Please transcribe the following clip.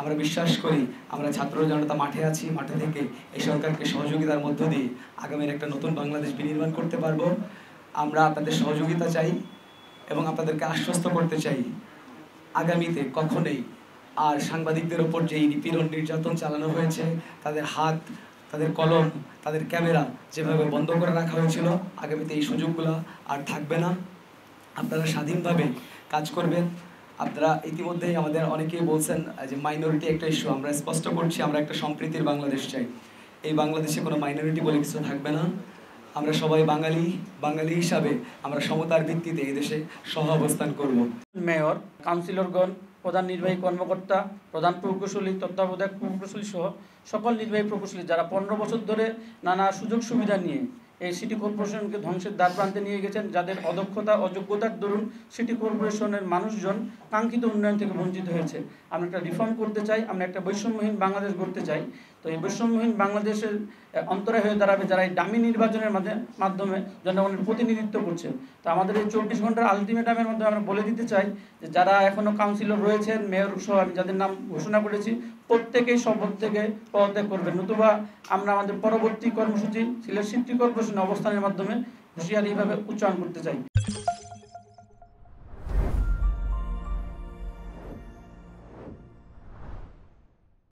আমরা বিশ্বাস করি আমরা ছাত্র জনতা মাঠে আছি, মাঠে থেকে এই সরকারকে সহযোগিতার মধ্য দিয়ে আগামীর একটা নতুন বাংলাদেশ বিনির্মাণ করতে পারবো। আমরা আপনাদের সহযোগিতা চাই এবং আপনাদেরকে আশ্বস্ত করতে চাই আগামীতে কখনোই আর সাংবাদিকদের ওপর যেই নিপীড়ন নির্যাতন চালানো হয়েছে, তাদের হাত, তাদের কলম, তাদের ক্যামেরা যেভাবে বন্ধ করে রাখা হয়েছিল, আগামীতে এই সুযোগগুলো আর থাকবে না। আপনারা স্বাধীনভাবে কাজ করবেন। আপনারা ইতিমধ্যেই আমাদের অনেকেই বলছেন যে মাইনরিটি একটা ইস্যু, আমরা স্পষ্ট করছি আমরা একটা সম্প্রীতির বাংলাদেশ চাই। এই বাংলাদেশে কোনো মাইনরিটি বলে কিছু থাকবে না। আমরা সবাই বাঙালি হিসাবে আমরা সমতার ভিত্তিতে এই দেশে সহ অবস্থান করব। মেয়র, কাউন্সিলরগণ, প্রধান নির্বাহী কর্মকর্তা, প্রধান প্রকৌশলী, তত্ত্বাবধায়ক প্রকৌশলী সহ সকল নির্বাহী প্রকৌশলী যারা 15 বছর ধরে নানা সুযোগ সুবিধা নিয়ে এই সিটি কর্পোরেশনকে ধ্বংসের দ্বার প্রান্তে নিয়ে গেছেন, যাদের অদক্ষতা অযোগ্যতার দরুন সিটি কর্পোরেশনের মানুষজন কাঙ্ক্ষিত উন্নয়ন থেকে বঞ্চিত হয়েছে। আমরা একটা রিফর্ম করতে চাই, আমরা একটা বৈষম্যহীন বাংলাদেশ গড়তে চাই। তো এই বৈষম্যহীন বাংলাদেশের অন্তরায় হয়ে দাঁড়াবে যারা এই দামি নির্বাচনের মাধ্যমে জনগণের প্রতিনিধিত্ব করছে। তো আমাদের এই 24 ঘন্টার আলটিমেটামের মধ্যে আমরা বলে দিতে চাই যে যারা এখনও কাউন্সিলর রয়েছেন, মেয়র সহ আমি যাদের নাম ঘোষণা করেছি, প্রত্যেকেই শপথ থেকে পদত্যাগ করবেন, নতুবা আমরা আমাদের পরবর্তী কর্মসূচি সিলেট সিটি কর্পোরেশন অবস্থানের মাধ্যমে হুঁশিয়ারিভাবে উচ্চারণ করতে চাই।